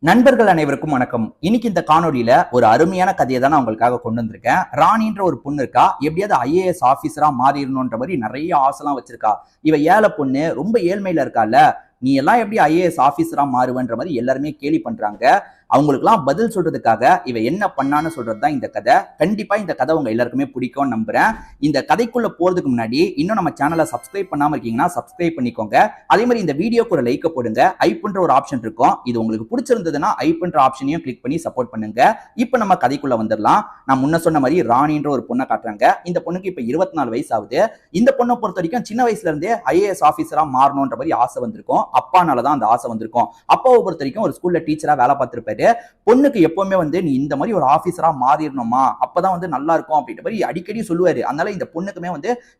நண்பர்கள் அனைவருக்கும் வணக்கம். இன்னைக்கு இந்த காணொலியில ஒரு அருமையான கதையை தான் நான் உங்களுக்காக கொண்டு வந்திருக்கேன். ராணின்ற ஒரு பொண்ணு இருக்கா. எப்படியாவது ஐஏஎஸ் ஆபீசரா மாறிடணும்ன்ற மாதிரி நிறைய ஆசைலாம் வச்சிருக்கா. இவ ஏழை பொண்ணு, ரொம்ப ஏழ்மையில இருக்கால. நீ எல்லாம் எப்படி ஐஏஎஸ் ஆபீசரா மாறுவன்ற மாதிரி எல்லாருமே கேலி பண்றாங்க. அவங்களுக்குலாம் பதில் சொல்றதுக்காக இவ என்ன பண்ணான்னு சொல்றதுதான் இந்த கதை. கண்டிப்பா இந்த கதை உங்க எல்லாருக்குமே பிடிக்கும்னு நம்புறேன். இந்த கதைக்குள்ள போறதுக்கு முன்னாடி இன்னும் நம்ம சேனலை சப்ஸ்கிரைப் பண்ணாம இருக்கீங்கன்னா சப்ஸ்கிரைப் பண்ணிக்கோங்க. அதே மாதிரி இந்த வீடியோக்கு ஒரு லைக் போடுங்க. ஐப்ன்ற ஒரு ஆப்ஷன் இருக்கும். இது உங்களுக்கு பிடிச்சிருந்ததுன்னா ஐப்ன்ற ஆப்ஷனையும் கிளிக் பண்ணி சப்போர்ட் பண்ணுங்க. இப்ப நம்ம கதைக்குள்ள வந்துடலாம். நான் முன்ன சொன்ன மாதிரி ராணின்ற ஒரு பொண்ணை காட்டுறாங்க. இந்த பொண்ணுக்கு இப்ப 24 வயசு ஆகுது. இந்த பொண்ணை பொறுத்த வரைக்கும் சின்ன வயசுல இருந்தே ஐஏஎஸ் ஆபீசரா மாறணும்ன்ற மாதிரி ஆசை வந்திருக்கும். அப்பானாலதான் அந்த ஆசை வந்திருக்கும். அப்பாவை பொறுத்த வரைக்கும் ஒரு ஸ்கூல்ல டீச்சரா வேலை பார்த்திருப்பாரு. பொண்ணுக்கு எப்பவுமே நீ இந்த மாதிரி ஒரு ஆபீசரா மாறிடணுமா, அப்பதான் நல்லா இருக்கும் அப்படின்ற மாதிரி அடிக்கடி சொல்லுவாரு. அதனால இந்த பொண்ணுக்குமே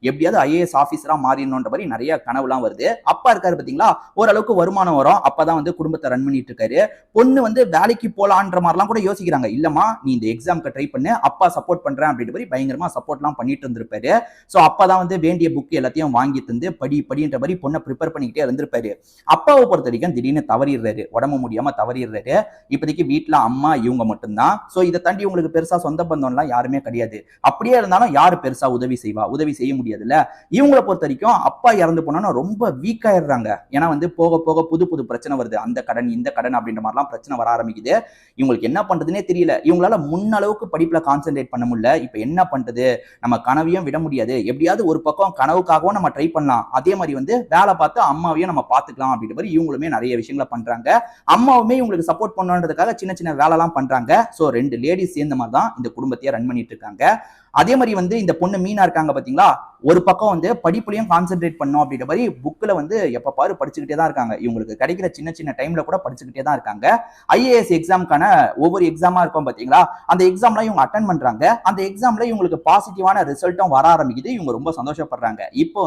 எப்படியாவது ஐஏஎஸ் ஆபீசரா மாறிடணும்ன்ற மாதிரி நிறைய கனவுலாம் வருது. அப்பா இருக்காரு பாத்தீங்களா, ஓரளவுக்கு வருமானம் வரும். அப்பதான் குடும்பத்தை ரன் பண்ணிட்டு இருக்காரு. பொண்ணு வேலைக்கு போலான்ற மாதிரிலாம் கூட யோசிக்கிறாங்க. இல்லம்மா, நீ இந்த எக்ஸாம்க்கு ட்ரை பண்ணு, அப்பா சப்போர்ட் பண்றேன் அப்படின்ற மாதிரி பயங்கரமா சப்போர்ட் எல்லாம் பண்ணிட்டு இருந்திருப்பாரு. சோ அப்பதான் வேண்டிய புக் எல்லாத்தையும் வாங்கி தந்து படின்ற மாதிரி பொண்ணை ப்ரிப்பேர் பண்ணிக்கிட்டே இருந்திருப்பாரு. அப்பாவை பொறுத்த வரைக்கும் திடீர்னு தவறிடுறாரு. உடம்பு முடியாம தவறிடுறாரு. இப்போதைக்கு வீட்டுல அம்மா இவங்க மட்டும்தான். சோ இதை தாண்டி உங்களுக்கு பெருசா சொந்த பந்தம்லாம் யாருமே கிடையாது. அப்படியே இருந்தாலும் யாரு பெருசா உதவி செய்வா? உதவி செய்ய முடியாதுல்ல. இவங்களை பொறுத்த வரைக்கும் அப்பா இறந்து போனா ரொம்ப வீக் ஆயிடுறாங்க. ஏன்னா போக போக புது புது பிரச்சனை வருது. அந்த கடன் இந்த கடன் அப்படின்ற மாதிரிலாம் பிரச்சனை வர ஆரம்பிக்குது. இவங்களுக்கு என்ன பண்றதுன்னே தெரியல. இவங்களால முன்னளவுக்கு படிப்புல கான்சென்ட்ரேட் பண்ண முடியல. இப்ப என்ன பண்றது? நம்ம கனவையும் விட முடியாது. எப்படியாவது ஒரு பக்கம் கனவுக்காகவும் நம்ம ட்ரை பண்ணலாம். அதே மாதிரி வேலை பார்த்து அம்மாவையும் நம்ம பார்த்துக்கலாம் அப்படின்ற மாதிரி இவங்களுமே நிறைய விஷயங்களை பண்றாங்க. அம்மாவுமே இவங்களுக்கு சப்போர்ட் பண்ணுன்றதுக்காக சின்ன சின்ன வேலை எல்லாம் பண்றாங்க. சோ 2 லேடிஸ் சேர்ந்த மாதிரி தான் இந்த குடும்பத்தையே ரன் பண்ணிட்டு இருக்காங்க. அதே மாதிரி இந்த பொண்ணு மீனா இருக்காங்க பாத்தீங்களா, ஒரு பக்கம் படிப்புலயும் கான்சென்ட்ரேட் பண்ணும் அப்படின்ற மாதிரி புக்ல எப்ப பாரு படிச்சுக்கிட்டே தான் இருக்காங்க. இவங்களுக்கு கிடைக்கிற சின்ன சின்ன டைம்ல கூட படிச்சுக்கிட்டே தான் இருக்காங்க. ஐஏஎஸ் எக்ஸாம்க்கான ஒவ்வொரு எக்ஸாமா இருக்கும் பாத்தீங்களா, அந்த எக்ஸாம்லாம் இவங்க அட்டன் பண்றாங்க. அந்த எக்ஸாம்ல இவங்களுக்கு பாசிட்டிவான ரிசல்ட்டும் வர ஆரம்பிக்குது. இவங்க ரொம்ப சந்தோஷப்படுறாங்க. இப்போ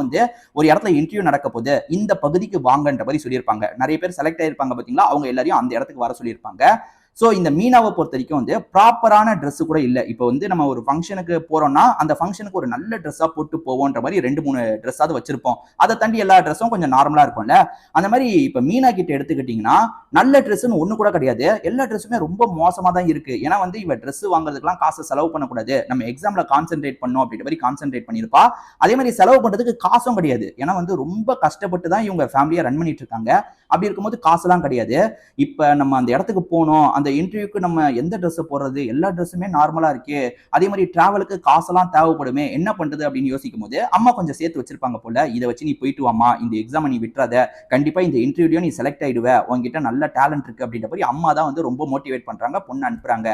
ஒரு இடத்துல இன்டர்வியூ நடக்க போது, இந்த பகுதிக்கு வாங்கன்ற மாதிரி சொல்லியிருப்பாங்க. நிறைய பேர் செலக்ட் ஆயிருப்பாங்க பாத்தீங்களா, அவங்க எல்லாரையும் அந்த இடத்துக்கு வர சொல்லியிருப்பாங்க. சோ இந்த மீனாவை பொறுத்த வரைக்கும் ப்ராப்பரான ட்ரெஸ் கூட இல்ல. இப்போ நம்ம ஒரு ஃபங்க்ஷனுக்கு போறோம்னா அந்த ஃபங்க்ஷனுக்கு ஒரு நல்ல ட்ரெஸ்ஸா போட்டு போவோன்ற மாதிரி 2-3 ட்ரெஸ்ஸாவது வச்சிருப்போம். அதை தாண்டி எல்லா ட்ரெஸ்ஸும் கொஞ்சம் நார்மலா இருக்கும்ல. அந்த மாதிரி இப்ப மீனா கிட்ட எடுத்துக்கிட்டீங்கன்னா நல்ல ட்ரெஸ்ன்னு ஒண்ணு கூட கிடையாது. எல்லா ட்ரெஸ்ஸுமே ரொம்ப மோசமா தான் இருக்கு. ஏன்னா இவ ட்ரெஸ் வாங்குறதுக்கெல்லாம் காசு செலவு பண்ணக்கூடாது, நம்ம எக்ஸாம்ல கான்சென்ட்ரேட் பண்ணணும் அப்படின்ற மாதிரி கான்சென்ட்ரேட் பண்ணிருப்பா. அதே மாதிரி செலவு பண்றதுக்கு காசும் கிடையாது. ஏன்னா ரொம்ப கஷ்டப்பட்டு தான் இவங்க ஃபேமிலியை ரன் பண்ணிட்டு இருக்காங்க. அப்படி இருக்கும்போது காசுலாம் கிடையாது. இப்ப நம்ம அந்த இடத்துக்கு போனோம், அந்த இன்டர்வியூக்கு நம்ம எந்த ட்ரெஸ் போடுறது, எல்லா ட்ரெஸ்ஸுமே நார்மலா இருக்கு. அதே மாதிரி டிராவலுக்கு காசெல்லாம் தேவைப்படுமே, என்ன பண்றது அப்படின்னு யோசிக்கும் போது அம்மா கொஞ்சம் சேர்த்து வச்சிருப்பாங்க போல. இதை வச்சு நீ போயிட்டு வாமா, இந்த எக்ஸாம் நீ விட்டுறாத, கண்டிப்பா இந்த இன்டர்வியூலயும் நீ செலக்ட் ஆயிடுவ, உங்ககிட்ட நல்ல டேலண்ட் இருக்கு அப்படின்ற மாதிரி அம்மா தான் ரொம்ப மோட்டிவேட் பண்றாங்க, பொண்ணு அனுப்புறாங்க.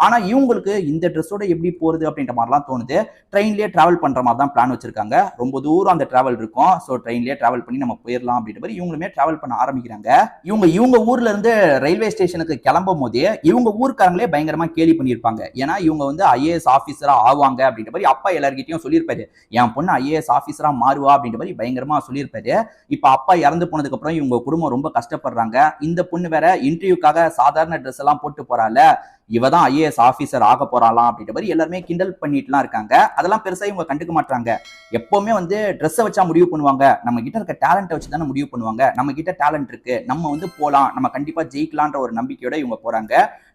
ஆனா இவங்களுக்கு இந்த ட்ரெஸ்ஸோட எப்படி போறது அப்படின்ற மாதிரிலாம் தோணுது. ட்ரெயின்லயே டிராவல் பண்ற மாதிரி தான் பிளான் வச்சிருக்காங்க. ரொம்ப தூரம் அந்த டிராவல் இருக்கும். ஸோ ட்ரெயின்லயே டிராவல் பண்ணி நம்ம போயிடலாம் அப்படின்ற மாதிரி இவங்களுமே டிராவல் பண்ண ஆரம்பிக்கிறாங்க. இவங்க ஊர்ல இருந்து ரயில்வே ஸ்டேஷனுக்கு கிளம்பும் போது இவங்க ஊர்க்காரங்களே பயங்கரமா கேலி பண்ணியிருப்பாங்க. ஏன்னா இவங்க ஐஏஎஸ் ஆபீசரா ஆவாங்க அப்படின்ற மாதிரி அப்பா எல்லார்கிட்டையும் சொல்லியிருப்பாரு. என் பொண்ணு ஐஏஎஸ் ஆபீசரா மாறுவா அப்படின்ற மாதிரி பயங்கரமா சொல்லியிருப்பாரு. இப்ப அப்பா இறந்து போனதுக்கு அப்புறம் இவங்க குடும்பம் ரொம்ப கஷ்டப்படுறாங்க. இந்த பொண்ணு வேற இன்டர்வியூக்காக சாதாரண ட்ரெஸ் எல்லாம் போட்டு போறால, இவதான் ஐஏஎஸ் ஆபீசர் ஆக போறாளாம் அப்படின்ற மாதிரி எல்லாருமே கிண்டல் பண்ணிட்டுலாம் இருக்காங்க. அதெல்லாம் பெருசா இவங்க கண்டுக்க மாட்டாங்க. எப்பவுமே ட்ரெஸ்ஸை வச்சா முடிவு பண்ணுவாங்க. நம்ம கிட்ட இருக்க டேலண்ட்டை வச்சு தானே முடிவு பண்ணுவாங்க. நம்ம கிட்ட டேலண்ட் இருக்கு, நம்ம போலாம், நம்ம கண்டிப்பா ஜெயிக்கலான்ற ஒரு நம்பிக்கையோட இவங்க போறாங்க.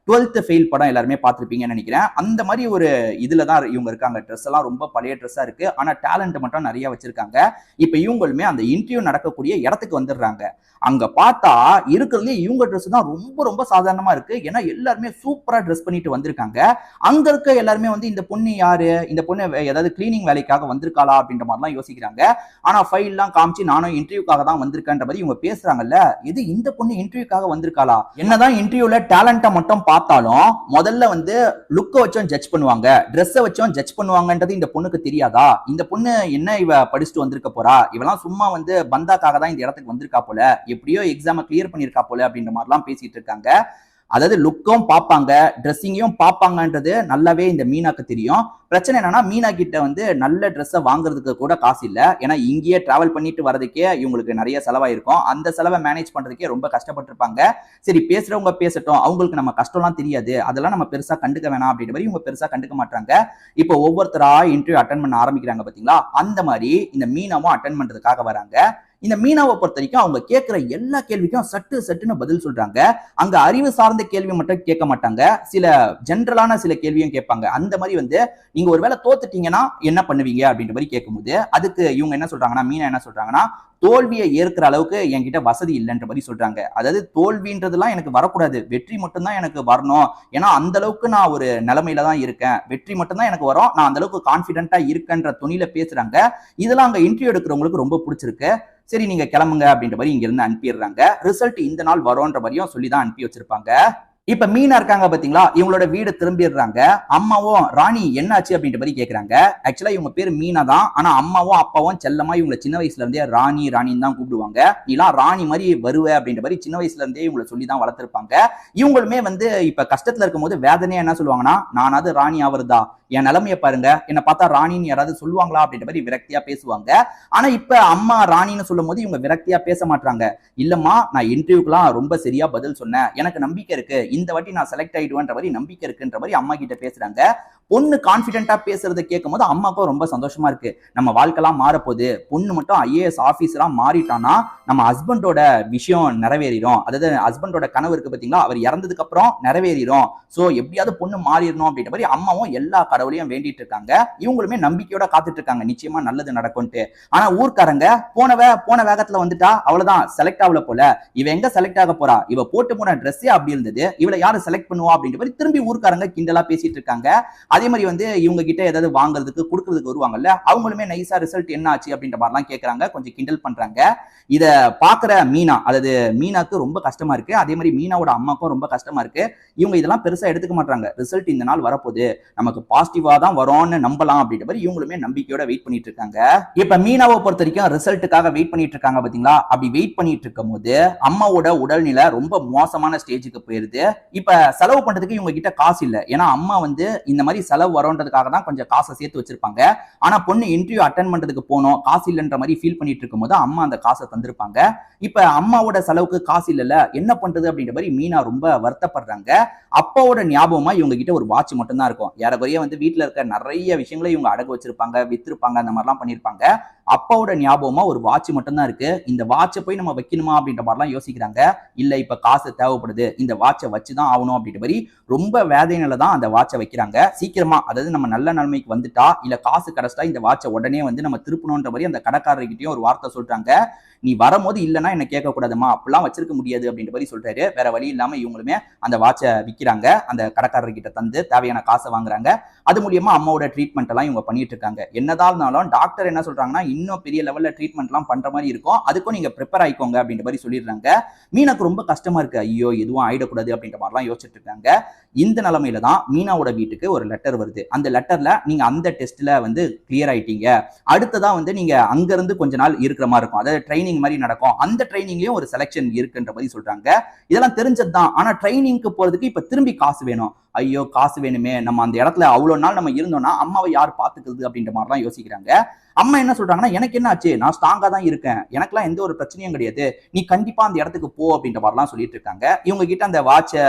12th ஃபெயில் படம் எல்லாருமே பார்த்திருப்பீங்கன்னு நினைக்கிறேன். அந்த மாதிரி ஒரு இதுல தான் இவங்க இருக்காங்க. ட்ரெஸ் எல்லாம் ரொம்ப பழைய ட்ரெஸ்ஸா இருக்கு. ஆனா டேலண்ட் மட்டும் நிறைய வச்சிருக்காங்க. இப்ப இவங்களுமே அந்த இன்டர்வியூ நடக்கக்கூடிய இடத்துக்கு வந்துடுறாங்க. அங்க பார்த்தா இருக்கிறதுல இவங்க ட்ரெஸ் தான் ரொம்ப ரொம்ப சாதாரணமா இருக்கு. ஏன்னா எல்லாருமே சூப்பரா ட்ரெஸ் பண்ணிட்டு வந்திருக்காங்க. அங்க இருக்க எல்லாருமே இந்த பொண்ணு யாரு, இந்த பொண்ணு ஏதாவது கிளீனிங் வேலைக்காக வந்திருக்காளா அப்படின்ற மாதிரிலாம் யோசிக்கிறாங்க. ஆனா ஃபைல் எல்லாம் காமிச்சு நானும் இன்டர்வியூக்காக தான் வந்திருக்கேன்ற மாதிரி இவங்க பேசுறாங்கல்ல. இது இந்த பொண்ணு இன்டர்வியூக்காக வந்திருக்காளா? என்னதான் இன்டர்வியூல டேலண்ட்டை மட்டும் பார்த்தாலும் முதல்ல லுக்க வச்சும் ஜட்ஜ் பண்ணுவாங்க, ட்ரெஸ்ஸை வச்சும் ஜட்ஜ் பண்ணுவாங்கன்றது இந்த பொண்ணுக்கு தெரியாதா? இந்த பொண்ணு என்ன இவ படிச்சுட்டு வந்திருக்க போறா, இவெல்லாம் சும்மா பந்தாக்காக தான் இந்த இடத்துக்கு வந்திருக்கா போல, எப்படியோ எக்ஸாமை கிளியர் பண்ணிருக்கா போல அப்படின்ற மாதிரிலாம் பேசிட்டு இருக்காங்க. அதாவது லுக்கும் பார்ப்பாங்க, ட்ரெஸ்ஸிங்கையும் பார்ப்பாங்கன்றது நல்லாவே இந்த மீனாக்கு தெரியும். பிரச்சனை என்னன்னா மீனா கிட்ட நல்ல ட்ரெஸ்ஸை வாங்குறதுக்கு கூட காசு இல்லை. ஏன்னா இங்கேயே டிராவல் பண்ணிட்டு வரதுக்கே இவங்களுக்கு நிறைய செலவாயிருக்கும். அந்த செலவை மேனேஜ் பண்றதுக்கே ரொம்ப கஷ்டப்பட்டிருப்பாங்க. சரி பேசுறவங்க பேசட்டும், அவங்களுக்கு நம்ம கஷ்டம்லாம் தெரியாது, அதெல்லாம் நம்ம பெருசா கண்டுக்க வேணாம் அப்படின்ற மாதிரி இவங்க பெருசா கண்டுக்க மாட்டாங்க. இப்போ ஒவ்வொருத்தரா இன்டர்வியூ அட்டன் பண்ண ஆரம்பிக்கிறாங்க பாத்தீங்களா, அந்த மாதிரி இந்த மீனாவும் அட்டன் பண்றதுக்காக வராங்க. இந்த மீனாவை பொறுத்த வரைக்கும் அவங்க கேட்கிற எல்லா கேள்விக்கும் சட்டுன்னு பதில் சொல்றாங்க. அங்க அறிவு சார்ந்த கேள்வி மட்டும் கேட்க மாட்டாங்க, சில ஜென்ரலான சில கேள்வியும் கேட்பாங்க. அந்த மாதிரி வந்து நீங்க ஒருவேளை தோத்துட்டீங்கன்னா என்ன பண்ணுவீங்க அப்படின்ற மாதிரி கேட்கும்போது அதுக்கு இவங்க என்ன சொல்றாங்கன்னா, மீனா என்ன சொல்றாங்கன்னா, தோல்வியை ஏற்கிற அளவுக்கு என்கிட்ட வசதி இல்லைன்ற மாதிரி சொல்றாங்க. அதாவது தோல்வின்றதுலாம் எனக்கு வரக்கூடாது, வெற்றி மட்டும்தான் எனக்கு வரணும். ஏன்னா அந்த அளவுக்கு நான் ஒரு நிலைமையில தான் இருக்கேன், வெற்றி மட்டும்தான் எனக்கு வரும், நான் அந்த அளவுக்கு கான்பிடென்ட்டா இருக்கேன்ற துணியில பேசுறாங்க. இதெல்லாம் அங்க இன்டர்வியூ எடுக்கிறவங்களுக்கு ரொம்ப பிடிச்சிருக்கு. சரி நீங்க கிளம்புங்க அப்படின்ற மாதிரி இங்க இருந்து அனுப்பிடுறாங்க. ரிசல்ட் இந்த நாள் வரும்ன்ற மாதிரியும் சொல்லிதான் அனுப்பி வச்சிருப்பாங்க. இப்ப மீனா இருக்காங்க பாத்தீங்களா, இவங்களோட வீடு திரும்பிடுறாங்க. அம்மாவும் ராணி என்னாச்சு அப்படின்ற மாதிரி கேக்குறாங்க. ஆக்சுவலா இவங்க பேர் மீனா தான், ஆனா அம்மாவும் அப்பாவும் செல்லமா இவங்களை சின்ன வயசுல இருந்தே ராணி ராணின்னு தான் கூப்பிடுவாங்க. நீலாம் ராணி மாதிரி வருவ அப்படின்ற மாதிரி சின்ன வயசுல இருந்தே இவங்களை சொல்லி தான் வளர்த்திருப்பாங்க. இவங்களுமே வந்து இப்ப கஷ்டத்துல இருக்கும் போது வேதனையா என்ன சொல்லுவாங்கன்னா, நானாவது ராணி ஆவறதா, என் நிலைமையை பாருங்க, என்ன பார்த்தா ராணின்னு யாராவது சொல்லுவாங்களா அப்படின்ற மாதிரி விரக்தியா பேசுவாங்க. ஆனா இப்ப அம்மா ராணின்னு சொல்லும் போது இவங்க விரக்தியா பேச மாட்டாங்க. இல்லம்மா, நான் இன்டர்வியூக்குலாம் ரொம்ப சரியா பதில் சொன்னேன், எனக்கு நம்பிக்கை இருக்கு, இந்த வாட்டி நான் செலக்ட் ஆயிடுவேன்ற மாதிரி நம்பிக்கை இருக்குன்ற மாதிரி அம்மா கிட்ட பேசுறாங்க. பொண்ணு கான்பிடென்ட்டா பேசுறதை கேட்கும் போது அம்மாக்கும் ரொம்ப சந்தோஷமா இருக்கு. நம்ம வாழ்க்கைலாம் மாறப்போகுது, பொண்ணு மட்டும் ஐஏஎஸ் ஆபீசரா மாறிட்டானா நம்ம ஹஸ்பண்டோட விஷயம் நிறைவேறிடும், அதாவது ஹஸ்பண்டோட கனவு இருக்கு பாத்தீங்களா, அவர் இறந்ததுக்கு அப்புறம் நிறைவேறிடும். சோ எப்படியாவது பொண்ணு மாறிடணும் அப்படின்ற மாதிரி அம்மாவும் எல்லா கடவுளையும் வேண்டிட்டு இருக்காங்க. இவங்களுமே நம்பிக்கையோட காத்துட்டு இருக்காங்க, நிச்சயமா நல்லது நடக்கும்ட்டு. ஆனா ஊர்க்காரங்க போன வேகத்துல வந்துட்டா அவ்வளவுதான், செலக்ட் ஆகல போல, இவ எங்க செலக்ட் ஆக போறா, இவ போட்டு போன ட்ரெஸ்ஸே அப்படி இருந்தது, இவளை யாரு செலக்ட் பண்ணுவா அப்படின்ற மாதிரி திரும்பி ஊர்க்காரங்க கிண்டலா பேசிட்டு இருக்காங்க. அதே மாதிரி வந்து இவங்க கிட்ட ஏதாவது வாங்குறதுக்கு கொடுக்கறதுக்கு வருவாங்கல்ல, அவங்களுமே நைஸா ரிசல்ட் என்ன ஆச்சு அப்படின்ற மாதிரிலாம் கேட்கறாங்க, கொஞ்சம் கிண்டல் பண்றாங்க. இத பாக்குற மீனா, அதாவது மீனாக்கு ரொம்ப கஷ்டமா இருக்கு, அதே மாதிரி மீனாவோட அம்மாக்கும் ரொம்ப கஷ்டமா இருக்கு. இவங்க இதெல்லாம் பெருசா எடுத்துக்க மாட்டாங்க. ரிசல்ட் இந்த நாள் வரப்போகுது, நமக்கு பாசிட்டிவா தான் வரும்னு நம்பலாம் அப்படின்ற மாதிரி இவங்களுமே நம்பிக்கையோட வெயிட் பண்ணிட்டு இருக்காங்க. இப்ப மீனாவை பொறுத்த வரைக்கும் ரிசல்ட்டுக்காக வெயிட் பண்ணிட்டு இருக்காங்க பாத்தீங்களா. அப்படி வெயிட் பண்ணிட்டு இருக்கும் போது அம்மாவோட உடல்நிலை ரொம்ப மோசமான ஸ்டேஜுக்கு போயிருது. இப்ப செலவு பண்றதுக்கு இவங்க கிட்ட காசு இல்ல, ஏன்னா அம்மா வந்து இந்த மாதிரி செலவு வரும்ன்றதுக்காக தான் கொஞ்சம் காசை சேர்த்து வச்சிருப்பாங்க. ஆனா பொண்ணு இன்டர்வியூ அட்டென்ட் பண்றதுக்கு போனோம், காசு இல்லைன்ற மாதிரி ஃபீல் பண்ணிட்டு இருக்கும் போது அம்மா அந்த காசை தந்திருப்பாங்க. இப்ப அம்மாவோட செலவுக்கு காசு இல்ல, என்ன பண்றது அப்படின்ற மாதிரி மீனா ரொம்ப வருத்தப்படுறாங்க. அப்பாவோட ஞாபகமா இவங்க கிட்ட ஒரு வாட்ச் மட்டும் தான் இருக்கும். ஏறக்குறைய வந்து வீட்டுல இருக்க நிறைய விஷயங்களை இவங்க அடகு வச்சிருப்பாங்க, வித்திருப்பாங்க, அந்த மாதிரிலாம் பண்ணிருப்பாங்க. அப்பாவோட ஞாபகமா ஒரு வாட்ச் மட்டும் தான் இருக்கு. இந்த வாட்சை போய் நம்ம வைக்கணுமா அப்படின்ற மாதிரிலாம் யோசிக்கிறாங்க. இல்ல இப்ப காசு தேவைப்படுது, இந்த வாட்சை வச்சுதான் ஆகணும் அப்படின்ற மாதிரி ரொம்ப வேதனையில தான் அந்த வாட்சை வைக்கிறாங்க. சீக்கிரமா, அதாவது நம்ம நல்ல நிலைமைக்கு வந்துட்டா இல்ல காசு கிடைச்சிட்டா இந்த வாட்சை உடனே வந்து நம்ம திருப்பணும்ன்ற மாதிரி அந்த கடைக்காரர்கிட்டயும் ஒரு வார்த்தை சொல்றாங்க. நீ வரும்போது இல்லைன்னா என்ன கேட்க கூடாதுமா, அப்படிலாம் வச்சிருக்க முடியாது அப்படின்ற மாதிரி சொல்றாரு. வேற வழி இல்லாம இவங்களுமே அந்த வாட்சை விற்கிறாங்க, அந்த கடைக்காரர்கிட்ட தந்து தேவையான காசை வாங்குறாங்க. அது மூலியமா அம்மாவோட ட்ரீட்மெண்ட் எல்லாம் இவங்க பண்ணிட்டு இருக்காங்க. என்னதான் இருந்தாலும் டாக்டர் என்ன சொல்றாங்கன்னா, இன்னும் பெரிய லெவல்ல ட்ரீட்மெண்ட் எல்லாம் பண்ற மாதிரி இருக்கும், அதுக்கும் நீங்க ப்ரிப்பேர் ஆயிக்கோங்க அப்படின்ற மாதிரி சொல்லிடுறாங்க. மீனாக்கு ரொம்ப கஷ்டமா இருக்கு, ஐயோ எதுவும் ஆயிடக்கூடாது அப்படின்ற மாதிரிலாம் யோசிச்சுட்டு இருக்காங்க. இந்த நிலைமையில தான் மீனாவோட வீட்டுக்கு ஒரு லெட்டர் வருது. அந்த லெட்டர்ல நீங்க அந்த டெஸ்ட்ல வந்து கிளியர் ஆயிட்டீங்க, அடுத்ததா வந்து நீங்க அங்க இருந்து கொஞ்ச நாள் இருக்கிற மாதிரி இருக்கும், அதாவது ட்ரைனிங் மாதிரி நடக்கும், அந்த ட்ரைனிங்லயும் ஒரு செலக்ஷன் இருக்குன்ற மாதிரி சொல்றாங்க. இதெல்லாம் தெரிஞ்சதுதான், ஆனா ட்ரைனிங்க்கு போறதுக்கு இப்ப திரும்பி காசு வேணும். ஐயோ காசு வேணுமே, நம்ம அந்த இடத்துல அவ்வளவு நாள் நம்ம இருந்தோம்னா அம்மாவை யார் பாத்துக்கிறது அப்படின்ற மாதிரிலாம் யோசிக்கிறாங்க. அம்மா என்ன சொல்றாங்கன்னா, எனக்கு என்ன ஆச்சு, நான் ஸ்ட்ராங்கா தான் இருக்கேன், எனக்குலாம் எந்த ஒரு பிரச்சனையும் கிடையாது, நீ கண்டிப்பா அந்த இடத்துக்கு போ அப்படின்ற மாதிரிலாம் சொல்லிட்டு இருக்காங்க. இவங்க கிட்ட அந்த வாட்சை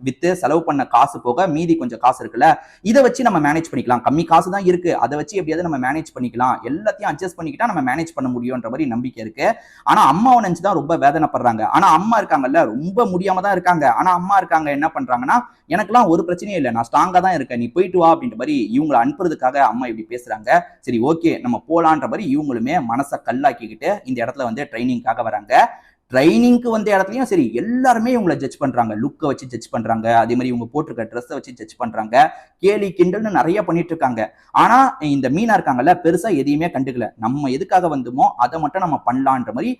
வித்து செலவு பண்ண காசு போக மீதி கொஞ்சம் காசு இருக்குல்ல, இதை வச்சு நம்ம மேனேஜ் பண்ணிக்கலாம், கம்மி காசு தான் இருக்கு, அதை வச்சு எப்படியாவது நம்ம மேனேஜ் பண்ணிக்கலாம், எல்லாத்தையும் அட்ஜஸ்ட் பண்ணிக்கிட்டா நம்ம மேனேஜ் பண்ண முடியும்ன்ற மாதிரி நம்பிக்கை இருக்கு. ஆனா அம்மாவை நினைச்சுதான் ரொம்ப வேதனைப்படுறாங்க. ஆனா அம்மா இருக்காங்கல்ல, ரொம்ப முடியாம தான் இருக்காங்க. ஆனா அம்மா இருக்காங்க என்ன பண்றாங்கன்னா, எனக்குலாம் ஒரு பிரச்சனையும் இல்லை, நான் ஸ்ட்ராங்கா தான் இருக்கேன், நீ போயிட்டு வா அப்படின்ற மாதிரி இவங்களை அனுப்புறதுக்காக அம்மா இப்படி பேசுறாங்க. சரி ஓகே நம்ம போலான்ற மாதிரி இவங்களுமே மனசை கல்லாக்கிக்கிட்டு இந்த இடத்துல வந்து ட்ரைனிங்காக வராங்க. ட்ரைனிங்க்கு வந்த இடத்துலயும் சரி எல்லாருமே இவங்களை ஜட்ஜ் பண்றாங்க, லுக்கை வச்சு ஜட்ஜ் பண்றாங்க, அதே மாதிரி இவங்க போட்டிருக்க ட்ரெஸ்ஸை வச்சு ஜட்ஜ் பண்றாங்க, கேலி கிண்டல்னு நிறைய பண்ணிட்டு இருக்காங்க. ஆனா இந்த மீனா இருக்காங்கல்ல, பெருசா எதையுமே கண்டுக்கல, நம்ம எதுக்காக வந்தோமோ அதை மட்டும் நம்ம பண்ணலான்ற மாதிரி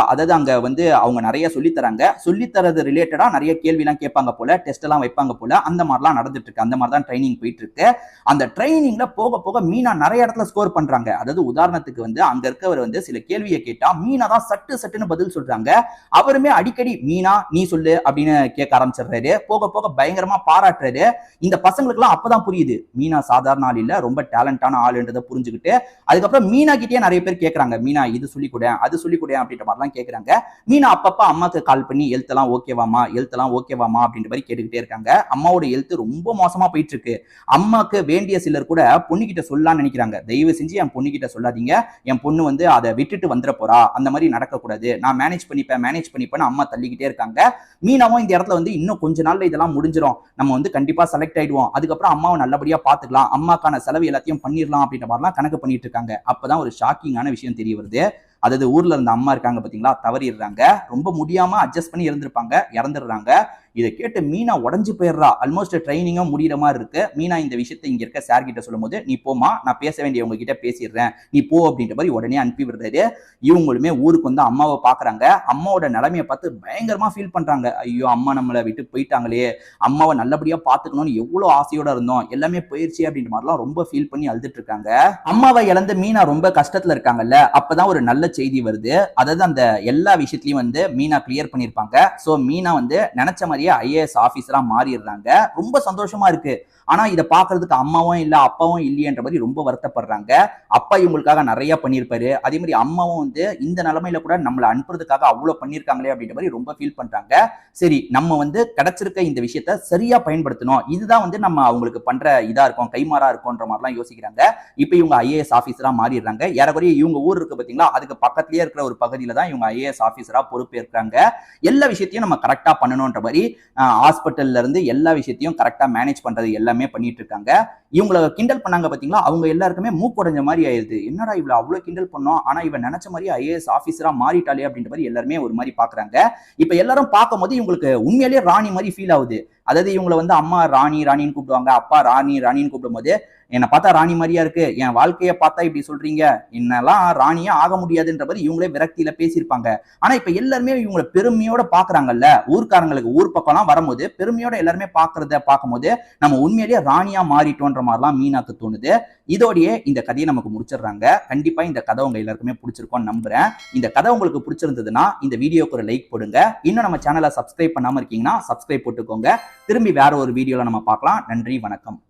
அதாவது அங்க வந்து அவங்க நிறைய சொல்லித்தராங்க, சொல்லித்தரது ரிலேட்டடா நிறைய கேள்வி எல்லாம் கேட்பாங்க போல, டெஸ்ட் எல்லாம் வைப்பாங்க போல, அந்த மாதிரிலாம் நடந்துட்டு இருக்கு. அந்த மாதிரி தான் ட்ரைனிங் போயிட்டு இருக்கு. அந்த ட்ரைனிங்ல போக போக மீனா நிறைய இடத்துல ஸ்கோர் பண்றாங்க. அதாவது உதாரணத்துக்கு வந்து அங்க இருக்கவர் வந்து சில கேள்வியை கேட்டா மீனா தான் சட்டுன்னு பதில் சொல்றாங்க. கொடுக்குறாங்க. அவருமே அடிக்கடி மீனா நீ சொல்லு அப்படின்னு கேட்க ஆரம்பிச்சிடுறாரு. போக போக பயங்கரமா பாராட்டுறாரு. இந்த பசங்களுக்கு எல்லாம் அப்பதான் புரியுது மீனா சாதாரண ஆள் இல்ல, ரொம்ப டேலண்டான ஆளுன்றதை புரிஞ்சுக்கிட்டு அதுக்கப்புறம் மீனா கிட்டே நிறைய பேர் கேட்கறாங்க, மீனா இது சொல்லி கொடு அது சொல்லி கொடு அப்படின்ற மாதிரிலாம் கேட்கறாங்க. மீனா அப்பப்ப அம்மாக்கு கால் பண்ணி ஹெல்த் எல்லாம் ஓகேவாமா அப்படின்ற மாதிரி கேட்டுக்கிட்டே இருக்காங்க. அம்மாவோட ஹெல்த் ரொம்ப மோசமா போயிட்டு இருக்கு. அம்மாக்கு வேண்டிய சிலர் கூட பொண்ணுகிட்ட சொல்லலாம்னு நினைக்கிறாங்க. தயவு செஞ்சு என் பொண்ணுகிட்ட சொல்லாதீங்க, என் பொண்ணு வந்து அதை விட்டுட்டு வந்துட போறா, அந்த மாதிரி நடக்கக்கூடாது, நான் மேனேஜ் பண்ணிப்பேன் அம்மா தள்ளிக்கிட்டே இருக்காங்க. மீனாவும் இந்த இடத்துல வந்து இன்னும் கொஞ்ச நாள்ல இதெல்லாம் முடிஞ்சிடும், நம்ம வந்து கண்டிப்பா செலக்ட் ஆயிடுவோம், அதுக்கப்புறம் அம்மாவை நல்லபடியா பாத்துக்கலாம், அம்மாக்கான செலவு எல்லாத்தையும் பண்ணிடலாம் அப்படின்ற மாதிரிலாம் கணக்கு பண்ணிட்டு இருக்காங்க. அப்பதான் ஒரு ஷாக்கிங்கான விஷயம் தெரிய வருது. அதாவது ஊர்ல இருந்த அம்மா இருக்காங்க பாத்தீங்களா, தவறிடுறாங்க. ரொம்ப முடியாம அட்ஜஸ்ட் பண்ணி இருந்திருப்பாங்க, இறந்துடுறாங்க. இதை கேட்டு மீனா உடஞ்சு போயிடுறா. ஆல்மோஸ்ட் ட்ரைனிங்கும் முடிகிற மாதிரி இருக்கு. மீனா இந்த விஷயத்தை இங்க இருக்க சார் கிட்ட சொல்லும் போது, நீ போமா, நான் பேச வேண்டியவங்க கிட்ட பேசிடுறேன், நீ போ அப்படின்ற மாதிரி உடனே அனுப்பி விடுறாரு. இவங்களுமே ஊருக்கு வந்து அம்மாவை பாக்குறாங்க. அம்மாவோட நிலைமையை பார்த்து பயங்கரமா ஃபீல் பண்றாங்க. ஐயோ அம்மா நம்மளை விட்டு போயிட்டாங்களே, அம்மாவை நல்லபடியா பாத்துக்கணும்னு எவ்வளவு ஆசையோட இருந்தோம், எல்லாமே போயிருச்சு அப்படின்ற மாதிரிலாம் ரொம்ப ஃபீல் பண்ணி அழுதுட்டு இருக்காங்க. அம்மாவை இழந்து மீனா ரொம்ப கஷ்டத்துல இருக்காங்கல்ல, அப்பதான் ஒரு நல்ல செய்தி வருது. அதாவது அந்த எல்லா விஷயத்திலயும் வந்து மீனா கிளியர் பண்ணிருப்பாங்க. சோ மீனா வந்து நினைச்ச மாதிரி ஐஏஎஸ் ஆபீசரா மாறிடுறாங்க. ரொம்ப சந்தோஷமா இருக்கு. ஆனா இதை பாக்குறதுக்கு அம்மாவும் இல்ல அப்பாவும் இல்லையன்ற மாதிரி ரொம்ப வருத்தப்படுறாங்க. அப்பா இவங்களுக்காக நிறைய பண்ணிருப்பாரு. அதே மாதிரி அம்மாவும் வந்து இந்த நிலைமையில கூட நம்மளை அனுப்புறதுக்காக அவ்வளவு பண்ணிருக்காங்களே அப்படின்ற மாதிரி ரொம்ப ஃபீல் பண்றாங்க. சரி, நம்ம வந்து கிடைச்சிருக்க இந்த விஷயத்த சரியா பயன்படுத்தணும், இதுதான் வந்து நம்ம அவங்களுக்கு பண்ற இதா இருக்கும், கைமாறா இருக்கும்ன்ற மாதிரிலாம் யோசிக்கிறாங்க. இப்ப இவங்க ஐஏஎஸ் ஆபீசரா மாறிடுறாங்க. ஏறக்குறைய இவங்க ஊர் இருக்கு பாத்தீங்களா, அதுக்கு பக்கத்திலேயே இருக்கிற ஒரு பகுதியில தான் இவங்க ஐஏஎஸ் ஆபீசரா பொறுப்பேற்கிறாங்க. எல்லா விஷயத்தையும் நம்ம கரெக்டா பண்ணணும்ன்ற மாதிரி ஹாஸ்பிட்டல்ல இருந்து எல்லா விஷயத்தையும் கரெக்டா மேனேஜ் பண்றது எல்லாமே பண்ணிட்டு இருக்காங்க. இவங்களை கிண்டல் பண்ணாங்க பாத்தீங்களா, அவங்க எல்லாருக்குமே மூக்குடைஞ்ச மாதிரி ஆயிடுது. என்னடா இவ்வளவு அவ்வளவு கிண்டல் பண்ணோம், ஆனா இவன் நினைச்ச மாதிரி ஐஏஎஸ் ஆபீசரா மாறிட்டாலே அப்படின்ற மாதிரி எல்லாருமே ஒரு மாதிரி பாக்குறாங்க. இப்ப எல்லாரும் பார்க்கும்போது இவங்களுக்கு உண்மையிலேயே ராணி மாதிரி ஃபீல் ஆகுது. அதாவது இவங்களை வந்து அம்மா ராணின்னு கூப்பிடுவாங்க, அப்பா ராணின்னு கூப்பிடும் போது என்னை பார்த்தா ராணி மாதிரியா இருக்கு, என் வாழ்க்கையை பார்த்தா இப்படி சொல்றீங்க, என்னெல்லாம் ராணியே ஆக முடியாதுன்ற மாதிரி இவங்களே விரக்தியில பேசியிருப்பாங்க. ஆனா இப்ப எல்லாருமே இவங்களை பெருமையோட பாக்குறாங்கல்ல, ஊர்க்காரங்களுக்கு ஊர் பக்கம்லாம் வரும்போது பெருமையோட எல்லாருமே பாக்குறத பார்க்கும்போது நம்ம உண்மையிலேயே ராணியா மாறிட்டோன்ற மாதிரிலாம் மீனாக்கு தோணுது. இதோடயே இந்த கதையை நமக்கு முடிச்சிடுறாங்க. கண்டிப்பா இந்த கதை உங்க எல்லாருக்குமே பிடிச்சிருக்கும்னு நம்புறேன். இந்த கதை உங்களுக்கு பிடிச்சிருந்ததுன்னா இந்த வீடியோக்கு ஒரு லைக் போடுங்க. இன்னும் நம்ம சேனலை சப்ஸ்கிரைப் பண்ணாம இருக்கீங்கன்னா சப்ஸ்கிரைப் போட்டுக்கோங்க. திரும்பி வேற ஒரு வீடியோல நம்ம பார்க்கலாம். நன்றி, வணக்கம்.